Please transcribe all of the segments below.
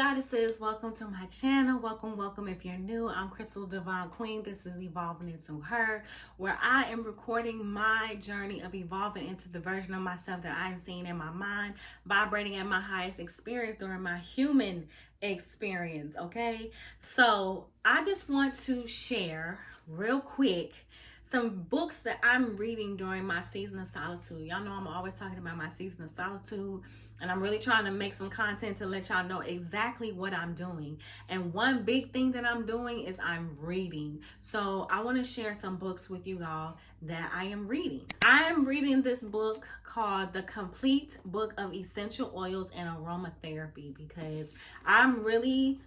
goddesses, welcome to my channel. Welcome if you're new. I'm Crystal Divine Queen. This is Evolving Into Her, where I am recording my journey of evolving into the version of myself that I'm seeing in my mind, vibrating at my highest experience during my human experience. Okay, so I just want to share real quick some books that I'm reading during my season of solitude. Y'all know I'm always talking about my season of solitude, and I'm really trying to make some content to let y'all know exactly what I'm doing. And one big thing that I'm doing is I'm reading. So I want to share some books with you all that I am reading. I am reading this book called The Complete Book of Essential Oils and Aromatherapy because I'm really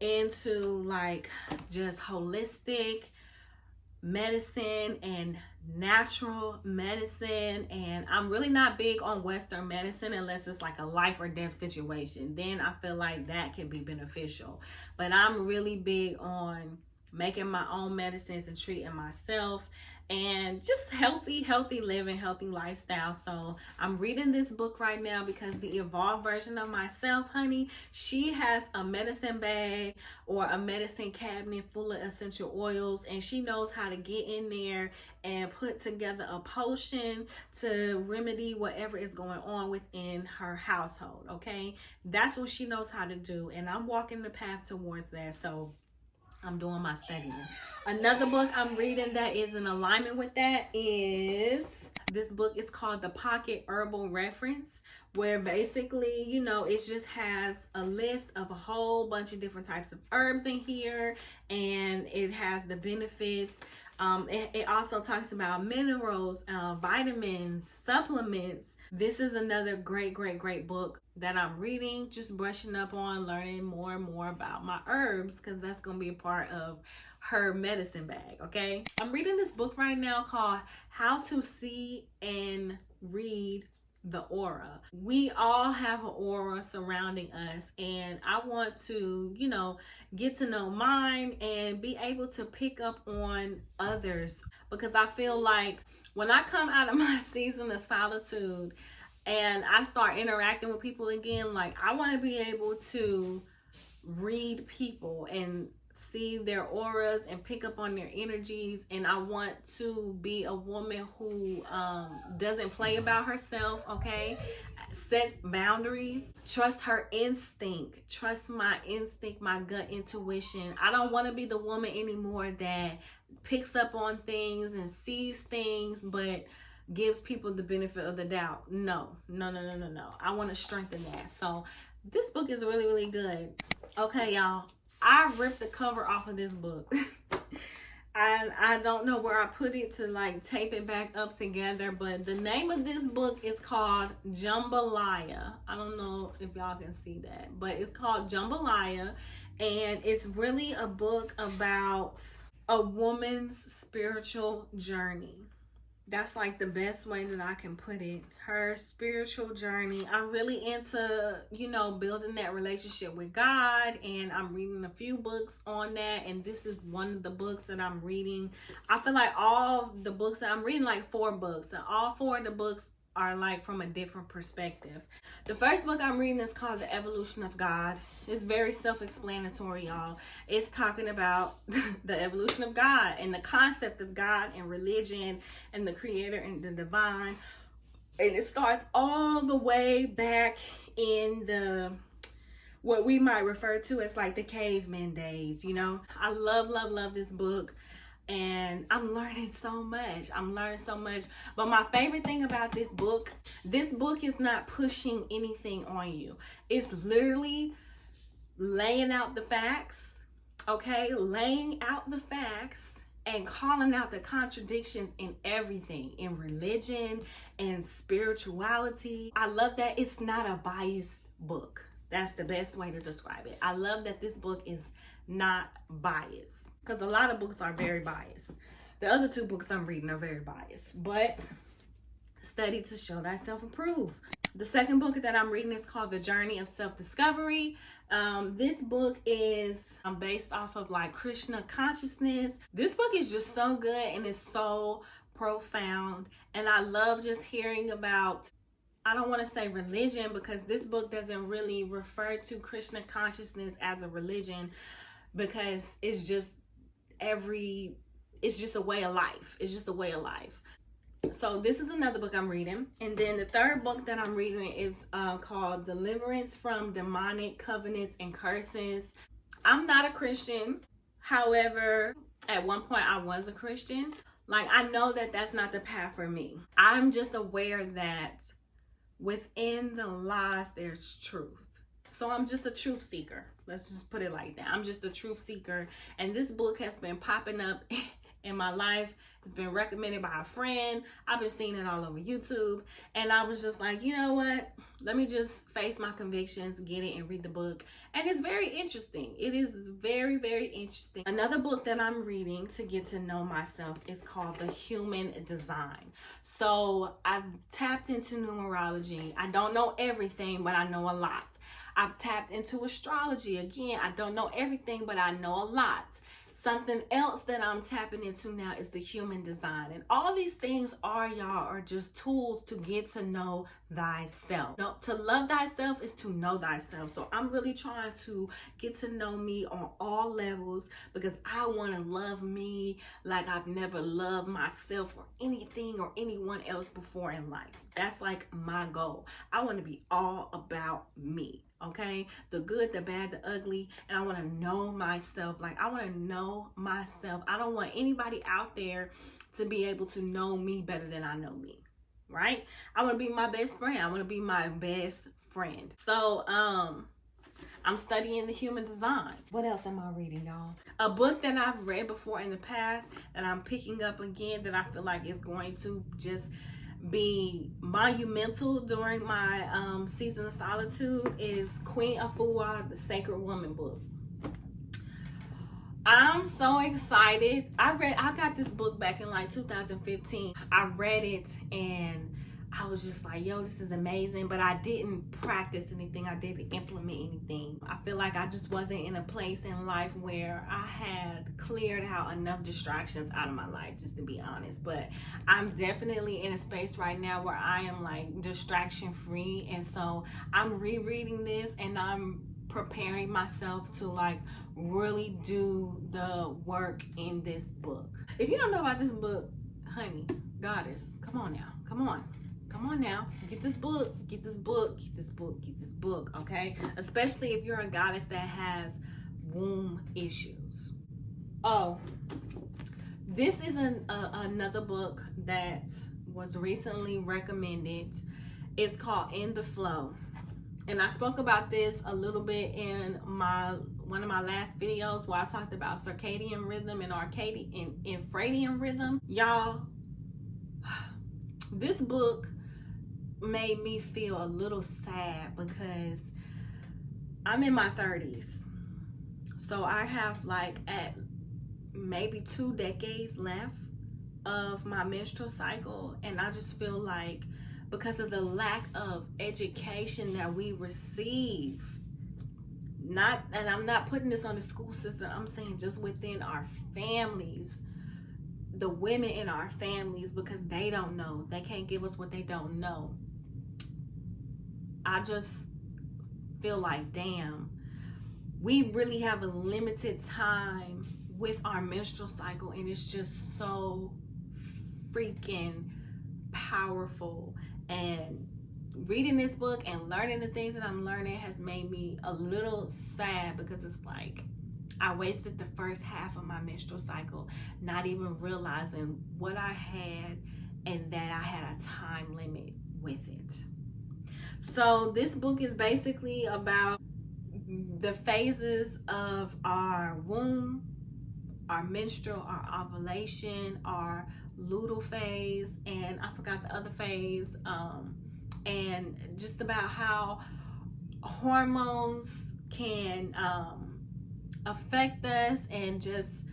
into like just holistic medicine and natural medicine, and I'm really not big on Western medicine unless it's like a life or death situation. Then I feel like that can be beneficial, but I'm really big on making my own medicines and treating myself and just healthy living, healthy lifestyle. So I'm reading this book right now because the evolved version of myself, honey, she has a medicine bag or a medicine cabinet full of essential oils, and she knows how to get in there and put together a potion to remedy whatever is going on within her household. Okay, that's what she knows how to do, and I'm walking the path towards that. So I'm doing my studying. Another book I'm reading that is in alignment with that is this book is called The Pocket Herbal Reference, where basically, you know, it just has a list of a whole bunch of different types of herbs in here, and it has the benefits. It also talks about minerals, vitamins, supplements. This is another great book that I'm reading, just brushing up on, learning more and more about my herbs, because that's going to be a part of her medicine bag. Okay, I'm reading this book right now called How to See and Read the Aura. We all have an aura surrounding us, and I want to, you know, get to know mine and be able to pick up on others, because I feel like when I come out of my season of solitude and I start interacting with people again, like I want to be able to read people and see their auras and pick up on their energies. And I want to be a woman who doesn't play about herself, okay, sets boundaries, trust her instinct, trust my instinct, my gut intuition. I don't want to be the woman anymore that picks up on things and sees things but gives people the benefit of the doubt. No. I want to strengthen that. So this book is really good. Okay, y'all, I ripped the cover off of this book. And I don't know where I put it to like tape it back up together, but the name of this book is called Jambalaya. I don't know if y'all can see that, but it's called Jambalaya, and it's really a book about a woman's spiritual journey. That's like the best way that I can put it. Her spiritual journey. I'm really into, you know, building that relationship with God, and I'm reading a few books on that, and this is one of the books that I'm reading. I feel like all the books that I'm reading, like 4 books, and all 4 of the books are like from a different perspective. The first book I'm reading is called The Evolution of God. It's very self-explanatory, y'all. It's talking about the evolution of God and the concept of God and religion and the creator and the divine. And it starts all the way back in the what we might refer to as like the caveman days, you know. I love this book. And I'm learning so much. But my favorite thing about this book is not pushing anything on you. It's literally laying out the facts, okay? Laying out the facts and calling out the contradictions in everything, in religion and spirituality. I love that it's not a biased book. That's the best way to describe it. I love that this book is not biased, because a lot of books are very biased. The other 2 books I'm reading are very biased, but study to show thyself approved. The second book that I'm reading is called The Journey of Self-Discovery. This book is based off of like Krishna consciousness. This book is just so good and it's so profound, and I love just hearing about I don't want to say religion, because this book doesn't really refer to Krishna consciousness as a religion, because it's just it's just a way of life. It's just a way of life. So this is another book I'm reading. And then the third book that I'm reading is called Deliverance from Demonic Covenants and Curses. I'm not a Christian. However, at one point I was a Christian. Like, I know that that's not the path for me. I'm just aware that within the lies, there's truth. So I'm just a truth seeker. Let's just put it like that. I'm just a truth seeker. And this book has been popping up in my life. It's been recommended by a friend. I've been seeing it all over YouTube. And I was just like, you know what? Let me just face my convictions, get it, and read the book. And it's very interesting. It is very, very interesting. Another book that I'm reading to get to know myself is called The Human Design. So I've tapped into numerology. I don't know everything, but I know a lot. I've tapped into astrology. Again, I don't know everything, but I know a lot. Something else that I'm tapping into now is the human design. And all these things are just tools to get to know thyself. No, to love thyself is to know thyself. So I'm really trying to get to know me on all levels, because I want to love me like I've never loved myself or anything or anyone else before in life. That's like my goal. I want to be all about me. Okay, the good, the bad, the ugly, and I want to know myself. Like, I want to know myself. I don't want anybody out there to be able to know me better than I know me, right? I want to be my best friend. I want to be my best friend. So I'm studying the human design. What else am I reading, y'all? A book that I've read before in the past that I'm picking up again, that I feel like is going to just be monumental during my season of solitude, is Queen Afua, the Sacred Woman book. I'm so excited. I got this book back in like 2015. I read it and I was just like, yo, this is amazing. But I didn't practice anything. I didn't implement anything. I feel like I just wasn't in a place in life where I had cleared out enough distractions out of my life, just to be honest. But I'm definitely in a space right now where I am like distraction free. And so I'm rereading this and I'm preparing myself to like really do the work in this book. If you don't know about this book, honey, goddess, come on now. Come on now, get this book, get this book, get this book, get this book, okay? Especially if you're a goddess that has womb issues. Oh, this is another book that was recently recommended. It's called In the Flow. And I spoke about this a little bit in one of my last videos where I talked about circadian rhythm and infradian rhythm. Y'all, this book made me feel a little sad because I'm in my 30s. So I have like at maybe 2 decades left of my menstrual cycle, and I just feel like because of the lack of education that we receive, and I'm not putting this on the school system, I'm saying just within our families, the women in our families, because they don't know, they can't give us what they don't know. I just feel like, damn, we really have a limited time with our menstrual cycle, and it's just so freaking powerful. And reading this book and learning the things that I'm learning has made me a little sad, because it's like I wasted the first half of my menstrual cycle not even realizing what I had and that I had a time limit with it. So this book is basically about the phases of our womb, our menstrual, our ovulation, our luteal phase, and I forgot the other phase, and just about how hormones can affect us. And just,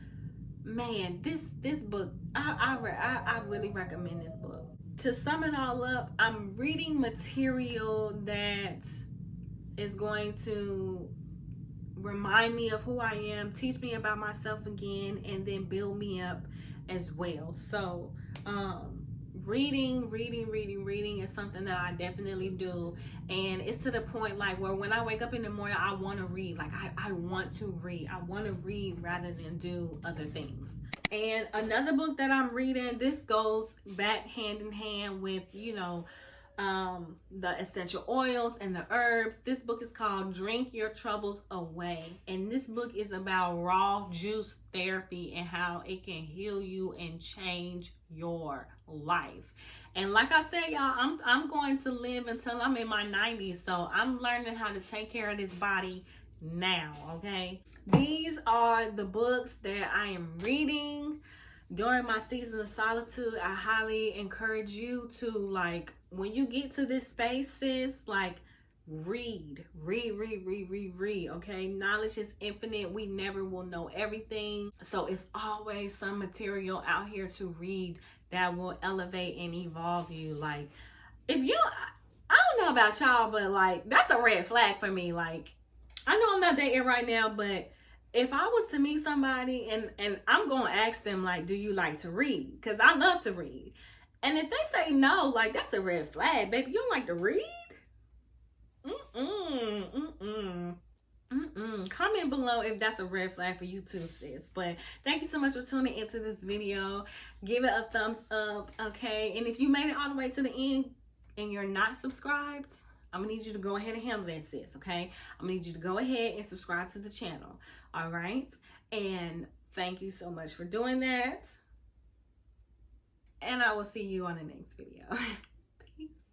man, this book, I really recommend this book. To sum it all up, I'm reading material that is going to remind me of who I am, teach me about myself again, and then build me up as well. So reading is something that I definitely do. And it's to the point like where when I wake up in the morning, I want to read. Like I want to read. I want to read rather than do other things. And another book that I'm reading, this goes back hand in hand with, you know, the essential oils and the herbs. This book is called Drink Your Troubles Away, and this book is about raw juice therapy and how it can heal you and change your life. And like I said, y'all, I'm going to live until I'm in my 90s, so I'm learning how to take care of this body now. Okay, these are the books that I am reading during my season of solitude. I highly encourage you to, like, when you get to this space, sis, like, read, okay? Knowledge is infinite. We never will know everything. So it's always some material out here to read that will elevate and evolve you. Like, if you, I don't know about y'all, but like, that's a red flag for me. Like, I know I'm not dating right now, but if I was to meet somebody and I'm going to ask them, like, do you like to read? Because I love to read. And if they say no, like, that's a red flag, baby. You don't like to read? Comment below if that's a red flag for you too, sis. But thank you so much for tuning into this video. Give it a thumbs up, okay? And if you made it all the way to the end and you're not subscribed, I'm gonna need you to go ahead and handle that, sis, okay? I'm gonna need you to go ahead and subscribe to the channel, all right? And thank you so much for doing that. And I will see you on the next video. Peace.